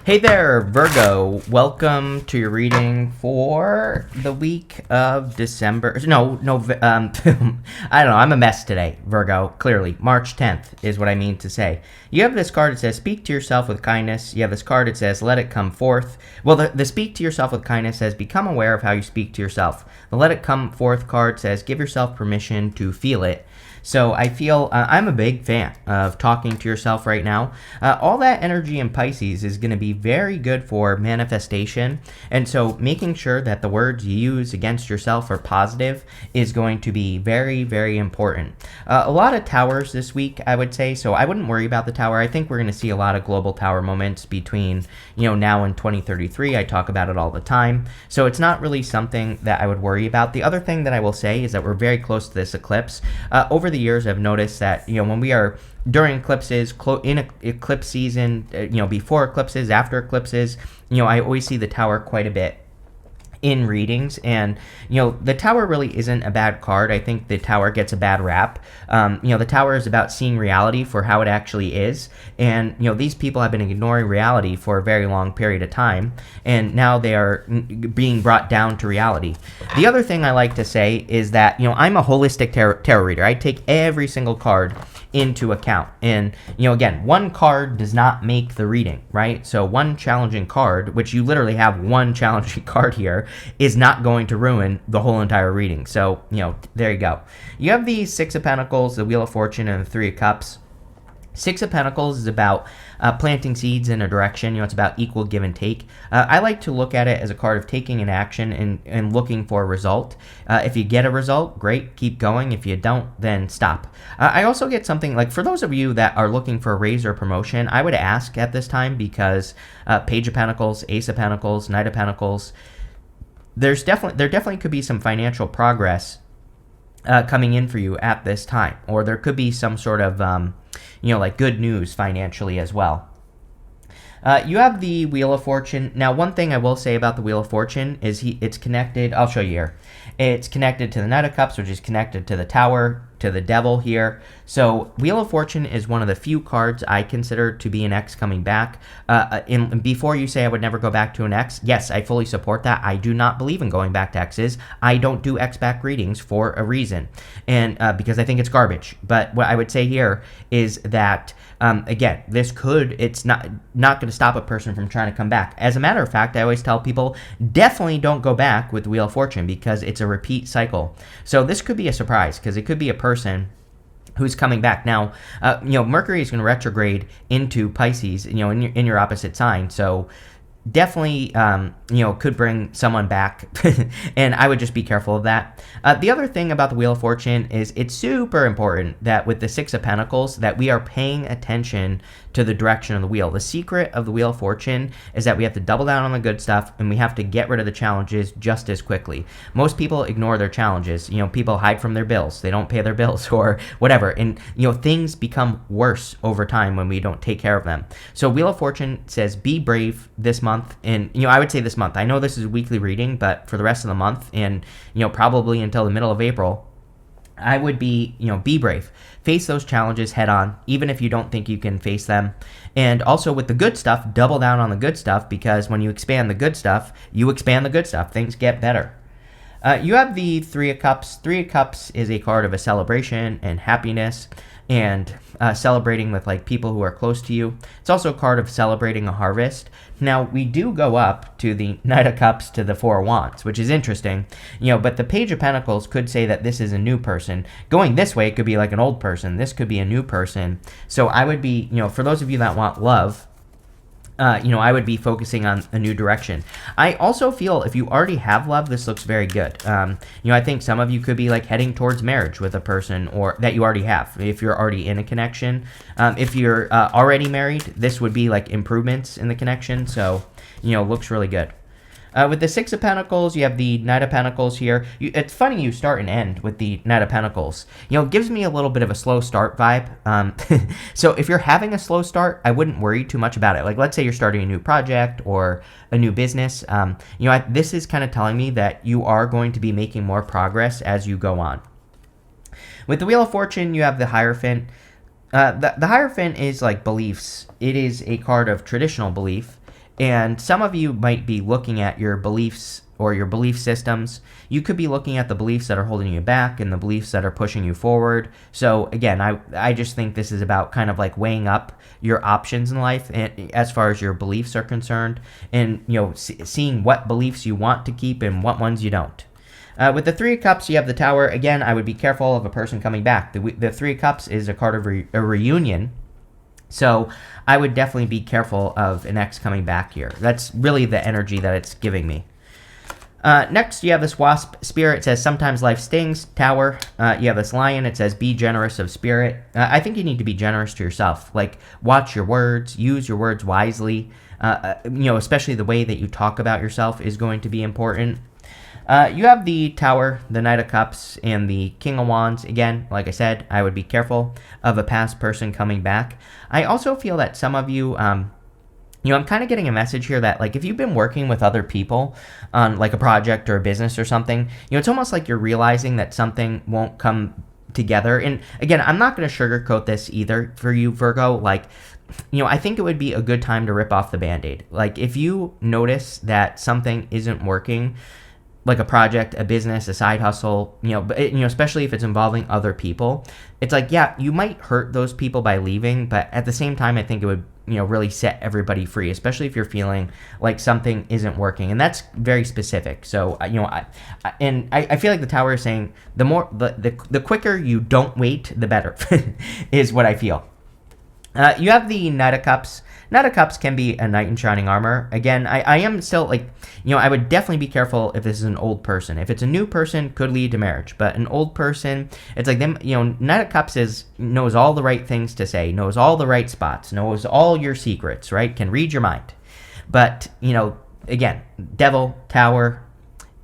Hey there, Virgo. Welcome to your reading for the week of December. I don't know. I'm a mess today, Virgo. Clearly, March 10th is what I mean to say. You have this card that says, speak to yourself with kindness. You have this card that says, let it come forth. Well, the speak to yourself with kindness says, become aware of how you speak to yourself. The let it come forth card says, give yourself permission to feel it. So I feel I'm a big fan of talking to yourself right now. All that energy in Pisces is going to be very good for manifestation. And so making sure that the words you use against yourself are positive is going to be very, very important. A lot of towers this week, I would say. So I wouldn't worry about the tower. I think we're going to see a lot of global tower moments between, now and 2033. I talk about it all the time. So it's not really something that I would worry about. The other thing that I will say is that we're very close to this eclipse. Over the years, I've noticed that when we are during eclipses, in eclipse season, before eclipses, after eclipses, I always see the tower quite a bit in readings. And the tower really isn't a bad card. I think the tower gets a bad rap. The tower is about seeing reality for how it actually is, and these people have been ignoring reality for a very long period of time, and now they are being brought down to reality. The other thing I like to say is that I'm a holistic tarot reader. I take every single card into account, and again, one card does not make the reading, right? So one challenging card, which you literally have one challenging card here, is not going to ruin the whole entire reading. So there you go. You have the Six of Pentacles, the Wheel of Fortune, and the Three of Cups. Six of Pentacles is about planting seeds in a direction. It's about equal give and take. I like to look at it as a card of taking an action and looking for a result. If you get a result, great, keep going. If you don't, then stop. I also get something like, for those of you that are looking for a raise or promotion, I would ask at this time, because Page of Pentacles, Ace of Pentacles, Knight of Pentacles, there definitely could be some financial progress coming in for you at this time, or there could be some sort of like good news financially as well. You have the Wheel of Fortune. Now, one thing I will say about the Wheel of Fortune is it's connected. I'll show you here. It's connected to the Knight of Cups, which is connected to the Tower, to the Devil here. So Wheel of Fortune is one of the few cards I consider to be an X coming back. Before you say I would never go back to an X, yes, I fully support that. I do not believe in going back to X's. I don't do X back readings for a reason, and because I think it's garbage. But what I would say here is that again, it's not going to stop a person from trying to come back. As a matter of fact, I always tell people, definitely don't go back with Wheel of Fortune, because it's a repeat cycle. So this could be a surprise, because it could be a person who's coming back. Now, Mercury is going to retrograde into Pisces, in your opposite sign. So definitely, could bring someone back, and I would just be careful of that. The other thing about the Wheel of Fortune is it's super important that with the Six of Pentacles that we are paying attention to the direction of the wheel. The secret of the Wheel of Fortune is that we have to double down on the good stuff, and we have to get rid of the challenges just as quickly. Most people ignore their challenges. People hide from their bills. They don't pay their bills or whatever, and things become worse over time when we don't take care of them. So Wheel of Fortune says be brave this month, and I would say this month. I know this is a weekly reading, but for the rest of the month, and probably until the middle of April, I would be brave. Face those challenges head on, even if you don't think you can face them. And also with the good stuff, double down on the good stuff, because when you expand the good stuff, you expand the good stuff. Things get better. You have the Three of Cups. Three of Cups is a card of a celebration and happiness, and celebrating with people who are close to you. It's also a card of celebrating a harvest. Now, we do go up to the Knight of Cups to the Four of Wands, which is interesting, but the Page of Pentacles could say that this is a new person. Going this way, it could be like an old person. This could be a new person. So I would be, for those of you that want love, I would be focusing on a new direction. I also feel if you already have love, this looks very good. I think some of you could be heading towards marriage with a person, or that you already have, if you're already in a connection. If you're already married, this would be improvements in the connection. So, looks really good. With the Six of Pentacles, you have the Knight of Pentacles here. It's funny you start and end with the Knight of Pentacles. It gives me a little bit of a slow start vibe. So if you're having a slow start, I wouldn't worry too much about it. Let's say you're starting a new project or a new business. This is kind of telling me that you are going to be making more progress as you go on. With the Wheel of Fortune, you have the Hierophant. The Hierophant is beliefs. It is a card of traditional belief. And some of you might be looking at your beliefs or your belief systems. You could be looking at the beliefs that are holding you back and the beliefs that are pushing you forward. So again, I just think this is about kind of like weighing up your options in life and as far as your beliefs are concerned, and seeing what beliefs you want to keep and what ones you don't. With the Three of Cups, you have the Tower. Again, I would be careful of a person coming back. The Three of Cups is a card of a reunion. So I would definitely be careful of an ex coming back here. That's really the energy that it's giving me. Next, you have this Wasp Spirit. It says, sometimes life stings. Tower. You have this Lion. It says, be generous of spirit. I think you need to be generous to yourself. Like, watch your words. Use your words wisely. Especially the way that you talk about yourself is going to be important. You have the Tower, the Knight of Cups, and the King of Wands. Again, like I said, I would be careful of a past person coming back. I also feel that some of you... I'm kind of getting a message here that, like, if you've been working with other people on, like, a project or a business or something, it's almost like you're realizing that something won't come together. And, again, I'm not going to sugarcoat this either for you, Virgo. Like, I think it would be a good time to rip off the Band-Aid. Like, if you notice that something isn't working, like a project, a business, a side hustle, especially if it's involving other people, it's like, yeah, you might hurt those people by leaving, but at the same time, I think it would, really set everybody free, especially if you're feeling like something isn't working. And that's very specific. So, I feel like the Tower is saying the quicker you don't wait, the better is what I feel. You have the Knight of Cups. Knight of Cups can be a knight in shining armor. Again, I am still like, I would definitely be careful if this is an old person. If it's a new person, could lead to marriage. But an old person, it's like them, Knight of Cups knows all the right things to say, knows all the right spots, knows all your secrets, right? Can read your mind. But, again, Devil, Tower,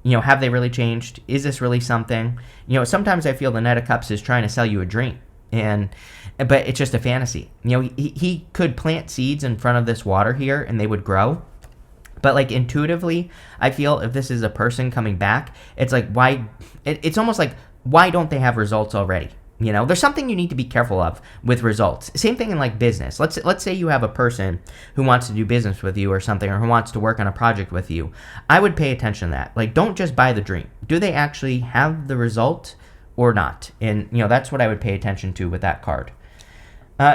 have they really changed? Is this really something? Sometimes I feel the Knight of Cups is trying to sell you a dream. But it's just a fantasy. He could plant seeds in front of this water here and they would grow. But like intuitively, I feel if this is a person coming back, it's like, why? It's almost like, why don't they have results already? There's something you need to be careful of with results. Same thing in like business. Let's say you have a person who wants to do business with you or something, or who wants to work on a project with you. I would pay attention to that. Like, don't just buy the dream. Do they actually have the result or not? And, that's what I would pay attention to with that card.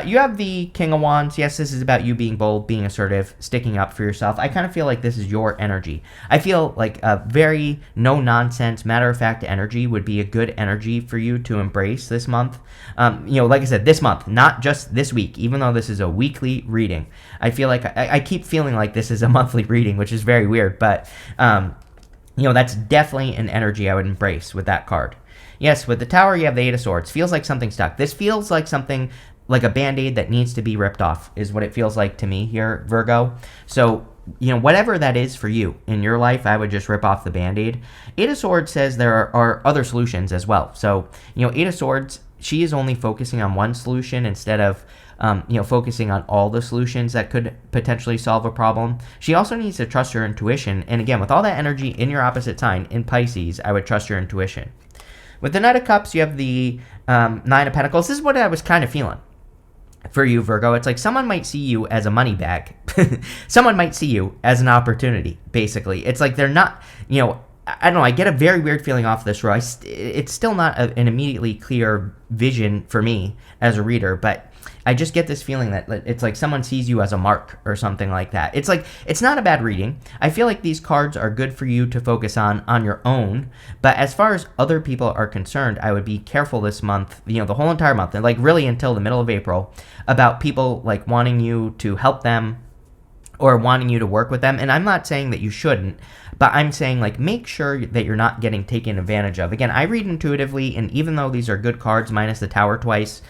You have the King of Wands. Yes, this is about you being bold, being assertive, sticking up for yourself. I kind of feel like this is your energy. I feel like a very no-nonsense, matter-of-fact energy would be a good energy for you to embrace this month. Like I said, this month, not just this week, even though this is a weekly reading. I feel like I keep feeling like this is a monthly reading, which is very weird, but, that's definitely an energy I would embrace with that card. Yes, with the Tower, you have the Eight of Swords. Feels like something stuck. This feels like something like a Band-Aid that needs to be ripped off is what it feels like to me here, Virgo. So, whatever that is for you in your life, I would just rip off the Band-Aid. Eight of Swords says there are other solutions as well. So, Eight of Swords, she is only focusing on one solution instead of, focusing on all the solutions that could potentially solve a problem. She also needs to trust her intuition. And again, with all that energy in your opposite sign, in Pisces, I would trust your intuition. With the Knight of Cups, you have the Nine of Pentacles. This is what I was kind of feeling for you, Virgo. It's like someone might see you as a money bag. Someone might see you as an opportunity, basically. It's like they're not, I don't know, I get a very weird feeling off this row. It's still not an immediately clear vision for me as a reader, but I just get this feeling that it's like someone sees you as a mark or something like that. It's like, it's not a bad reading. I feel like these cards are good for you to focus on your own. But as far as other people are concerned, I would be careful this month, the whole entire month, and like really until the middle of April, about people like wanting you to help them or wanting you to work with them. And I'm not saying that you shouldn't, but I'm saying like make sure that you're not getting taken advantage of. Again, I read intuitively, and even though these are good cards minus the Tower twice,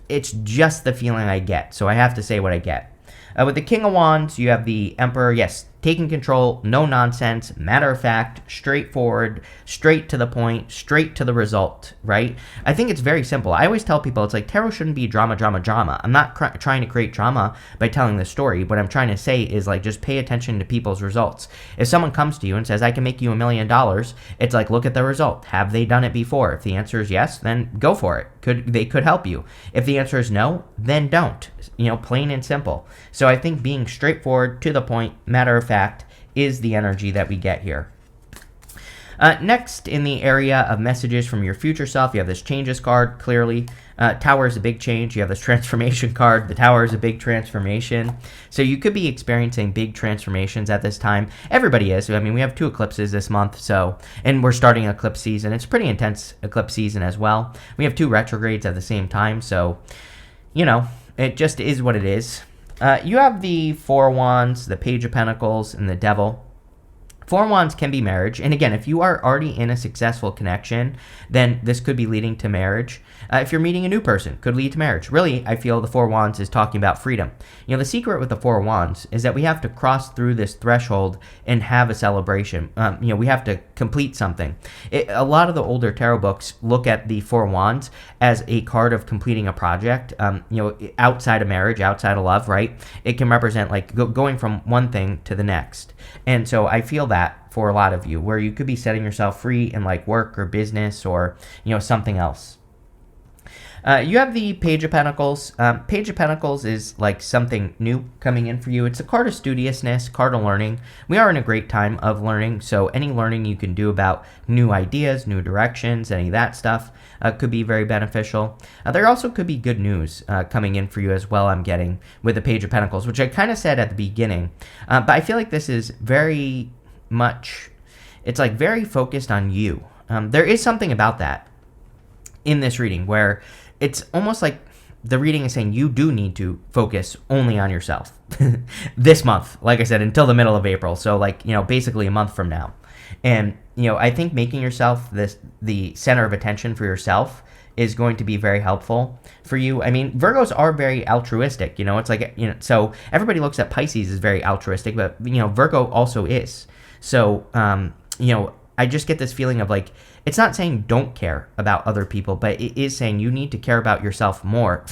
it's just the feeling I get, so I have to say what I get. With the King of Wands, you have the Emperor. Yes, taking control, no nonsense, matter of fact, straightforward, straight to the point, straight to the result, right? I think it's very simple. I always tell people it's like tarot shouldn't be drama, drama, drama. I'm not trying to create drama by telling this story. What I'm trying to say is like just pay attention to people's results. If someone comes to you and says, I can make you $1 million, it's like, look at the result. Have they done it before? If the answer is yes, then go for it. They could help you. If the answer is no, then don't. Plain and simple. So I think being straightforward, to the point, matter of fact, is the energy that we get here. Next, in the area of messages from your future self, you have this changes card, clearly. Tower is a big change. You have this transformation card. The Tower is a big transformation. So you could be experiencing big transformations at this time. Everybody is. I mean, we have 2 eclipses this month, and we're starting eclipse season. It's pretty intense eclipse season as well. We have 2 retrogrades at the same time, so, it just is what it is. You have the 4 Wands, the Page of Pentacles, and the Devil. 4 Wands can be marriage. And again, if you are already in a successful connection, then this could be leading to marriage. If you're meeting a new person, could lead to marriage. Really, I feel the 4 Wands is talking about freedom. The secret with the 4 Wands is that we have to cross through this threshold and have a celebration. We have to complete something. A lot of the older tarot books look at the 4 Wands as a card of completing a project, outside of marriage, outside of love, right? It can represent like going from one thing to the next. And so I feel that for a lot of you, where you could be setting yourself free in like work or business or, something else. You have the Page of Pentacles. Page of Pentacles is like something new coming in for you. It's a card of studiousness, card of learning. We are in a great time of learning, so any learning you can do about new ideas, new directions, any of that stuff could be very beneficial. There also could be good news coming in for you as well, I'm getting, with the Page of Pentacles, which I kind of said at the beginning. But I feel like this is very much, it's like very focused on you. There is something about that in this reading where it's almost like the reading is saying you do need to focus only on yourself this month, like I said, until the middle of April. So like, basically a month from now. And, I think making yourself the center of attention for yourself is going to be very helpful for you. I mean, Virgos are very altruistic, it's like, so everybody looks at Pisces as very altruistic, but, Virgo also is. So, I just get this feeling of like, it's not saying don't care about other people, but it is saying you need to care about yourself more.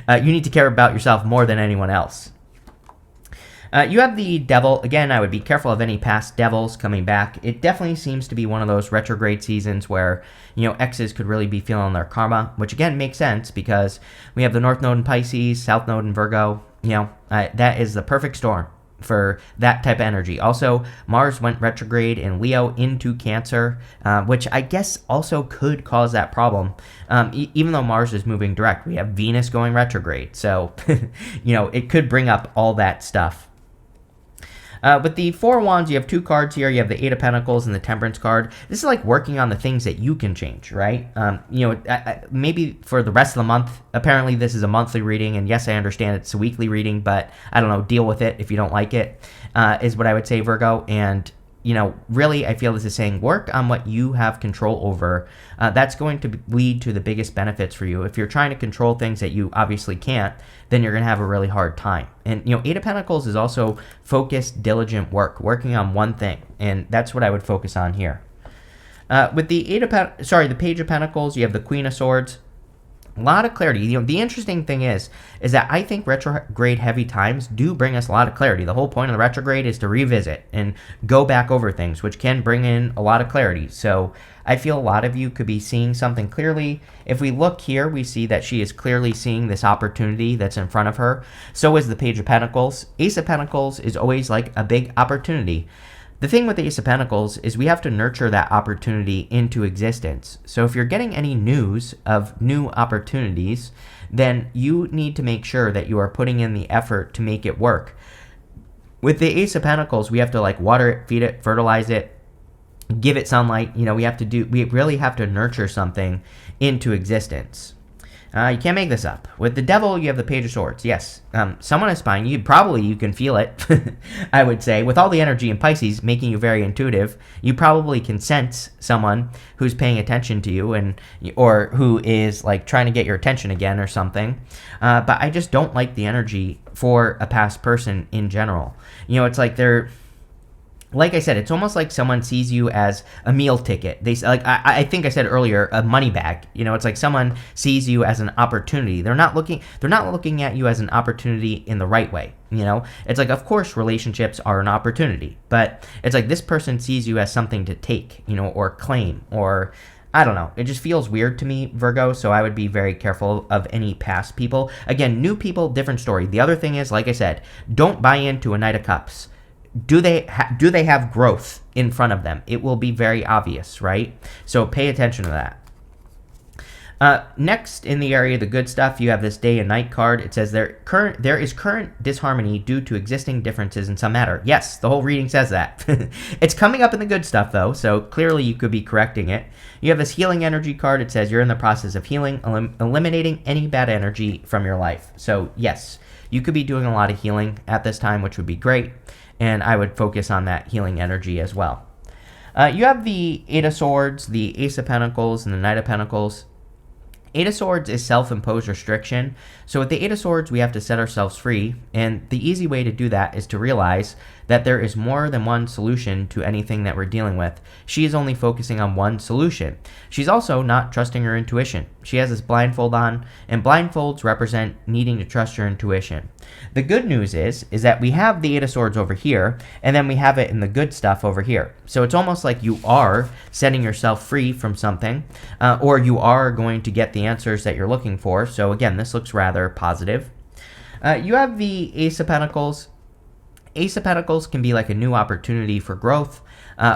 You need to care about yourself more than anyone else. You have the Devil. Again, I would be careful of any past devils coming back. It definitely seems to be one of those retrograde seasons where, exes could really be feeling their karma, which again makes sense because we have the North Node in Pisces, South Node in Virgo. That is the perfect storm for that type of energy. Also, Mars went retrograde in Leo into Cancer, which I guess also could cause that problem. Even though Mars is moving direct, we have Venus going retrograde. So, it could bring up all that stuff. With the 4 Wands, you have 2 cards here. You have the 8 of Pentacles and the Temperance card. This is like working on the things that you can change, right? Maybe for the rest of the month. Apparently, this is a monthly reading, and yes, I understand it's a weekly reading, but I don't know, deal with it if you don't like it, is what I would say, Virgo. And, really, I feel this is saying work on what you have control over. That's going to lead to the biggest benefits for you. If you're trying to control things that you obviously can't, then you're going to have a really hard time. And, 8 of Pentacles is also focused, diligent work, working on one thing. And that's what I would focus on here. With the the Page of Pentacles, you have the Queen of Swords. A lot of clarity. The interesting thing is that I think retrograde heavy times do bring us a lot of clarity. The whole point of the retrograde is to revisit and go back over things, which can bring in a lot of clarity. So I feel a lot of you could be seeing something clearly. If we look here, we see that she is clearly seeing this opportunity that's in front of her. So is the Page of Pentacles. Ace of Pentacles is always like a big opportunity. The thing with the Ace of Pentacles is we have to nurture that opportunity into existence. So if you're getting any news of new opportunities, then you need to make sure that you are putting in the effort to make it work. With the Ace of Pentacles, we have to like water it, feed it, fertilize it, give it sunlight. We really have to nurture something into existence. You can't make this up. With the Devil, you have the Page of Swords. Yes, someone is spying you. Probably you can feel it, I would say. With all the energy in Pisces making you very intuitive, you probably can sense someone who's paying attention to you or who is like trying to get your attention again or something. But I just don't like the energy for a past person in general. It's like they're like I said, it's almost like someone sees you as a meal ticket. They like I think I said earlier, a money bag. You know, it's like someone sees you as an opportunity. They're not looking at you as an opportunity in the right way. You know, it's like, of course relationships are an opportunity, but it's like this person sees you as something to take, you know, or claim, or I don't know. It just feels weird to me, Virgo, so I would be very careful of any past people. Again, new people, different story. The other thing is, like I said, don't buy into a Knight of Cups. Do they have growth in front of them? It will be very obvious, right? So pay attention to that. Next, in the area of the good stuff, you have this day and night card. It says there is current disharmony due to existing differences in some matter. Yes, the whole reading says that. It's coming up in the good stuff, though, so clearly you could be correcting it. You have this healing energy card. It says you're in the process of healing, eliminating any bad energy from your life. So, yes, you could be doing a lot of healing at this time, which would be great, and I would focus on that healing energy as well. You have the Eight of Swords, the Ace of Pentacles, and the Knight of Pentacles. Eight of Swords is self-imposed restriction. So with the Eight of Swords, we have to set ourselves free. And the easy way to do that is to realize that there is more than one solution to anything that we're dealing with. She is only focusing on one solution. She's also not trusting her intuition. She has this blindfold on, and blindfolds represent needing to trust your intuition. The good news is that we have the Eight of Swords over here, and then we have it in the good stuff over here. So it's almost like you are setting yourself free from something, or you are going to get the answers that you're looking for. So again, this looks rather positive. You have the Ace of Pentacles. Ace of Pentacles can be like a new opportunity for growth,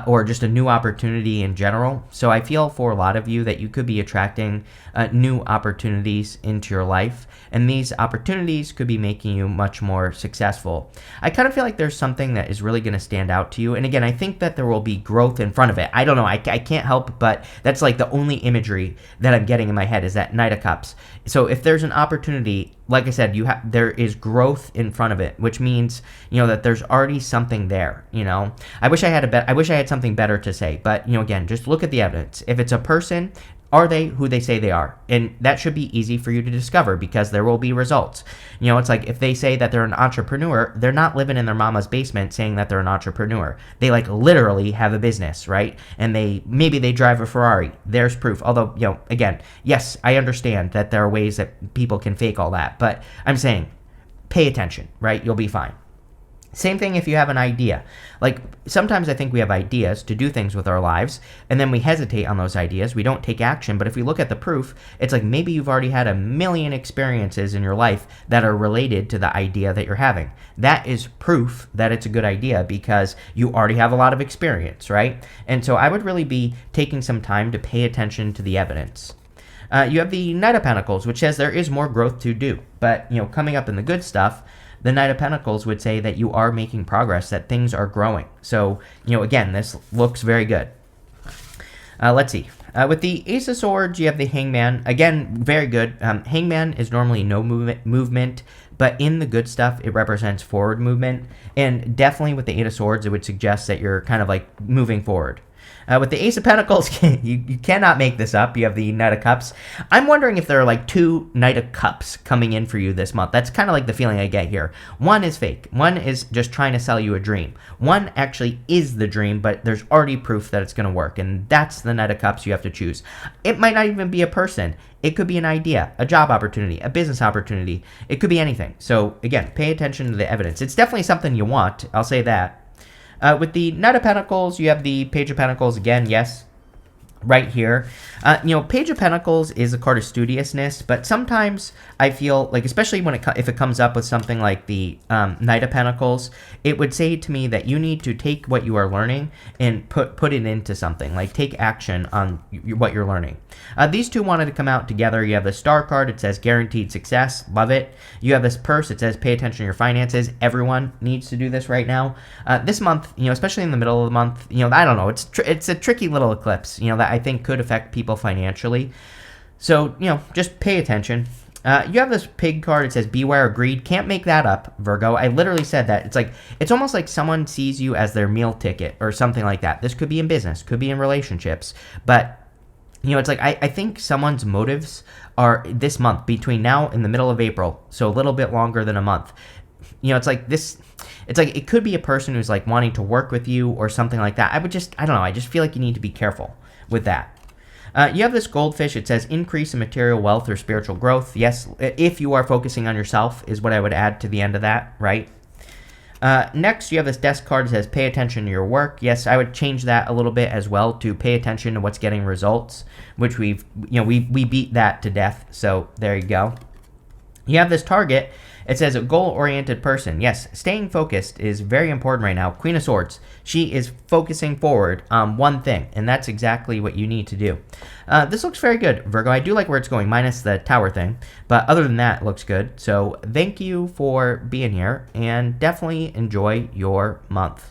or just a new opportunity in general. So I feel for a lot of you that you could be attracting new opportunities into your life, and these opportunities could be making you much more successful. I kind of feel like there's something that is really going to stand out to you, and again, I think that there will be growth in front of it. I don't know, I can't help, but that's like the only imagery that I'm getting in my head is that Knight of Cups. So if there's an opportunity, like I said, there is growth in front of it, which means, you know, that there's already something there. You know, I wish I had something better to say, but you know, again, just look at the evidence. If it's a person, are they who they say they are? And that should be easy for you to discover because there will be results. You know, it's like if they say that they're an entrepreneur, they're not living in their mama's basement saying that they're an entrepreneur. They like literally have a business, right? And maybe they drive a Ferrari. There's proof. Although, you know, again, yes, I understand that there are ways that people can fake all that, but I'm saying pay attention, right? You'll be fine. Same thing if you have an idea. Like, sometimes I think we have ideas to do things with our lives, and then we hesitate on those ideas. We don't take action, but if we look at the proof, it's like maybe you've already had a million experiences in your life that are related to the idea that you're having. That is proof that it's a good idea because you already have a lot of experience, right? And so I would really be taking some time to pay attention to the evidence. You have the Knight of Pentacles, which says there is more growth to do, but, you know, coming up in the good stuff, the Knight of Pentacles would say that you are making progress, that things are growing. So, you know, again, this looks very good. Let's see. With the Ace of Swords, you have the Hangman. Again, very good. Hangman is normally no movement, but in the good stuff, it represents forward movement. And definitely with the Eight of Swords, it would suggest that you're kind of like moving forward. With the Ace of Pentacles, you cannot make this up. You have the Knight of Cups. I'm wondering if there are like two Knight of Cups coming in for you this month. That's kind of like the feeling I get here. One is fake. One is just trying to sell you a dream. One actually is the dream, but there's already proof that it's going to work, and that's the Knight of Cups you have to choose. It might not even be a person. It could be an idea, a job opportunity, a business opportunity. It could be anything. So again, pay attention to the evidence. It's definitely something you want. I'll say that. With the Knight of Pentacles, you have the Page of Pentacles again, yes, right here. You know, Page of Pentacles is a card of studiousness, but sometimes I feel like, especially when if it comes up with something like the Knight of Pentacles, it would say to me that you need to take what you are learning and put it into something, like take action on what you're learning. These two wanted to come out together. You have the Star card. It says guaranteed success. Love it. You have this purse. It says pay attention to your finances. Everyone needs to do this right now. This month, you know, especially in the middle of the month, you know, I don't know. It's a tricky little eclipse, you know, that I think could affect people financially. So, you know, just pay attention. You have this pig card. It says beware of greed. Can't make that up, Virgo. I literally said that. It's almost like someone sees you as their meal ticket or something like that. This could be in business, could be in relationships, but you know, it's like I think someone's motives are this month, between now and the middle of April, so a little bit longer than a month. it's like this. It's like it could be a person who's like wanting to work with you or something like that. I don't know. I just feel like you need to be careful with that. You have this goldfish. It says increase in material wealth or spiritual growth. Yes, if you are focusing on yourself is what I would add to the end of that, right? Next, you have this desk card that says pay attention to your work. Yes, I would change that a little bit as well to pay attention to what's getting results, which we beat that to death. So there you go. You have this target. It says a goal-oriented person. Yes, staying focused is very important right now. Queen of Swords. She is focusing forward on one thing, and that's exactly what you need to do. This looks very good, Virgo. I do like where it's going, minus the tower thing. But other than that, it looks good. So thank you for being here, and definitely enjoy your month.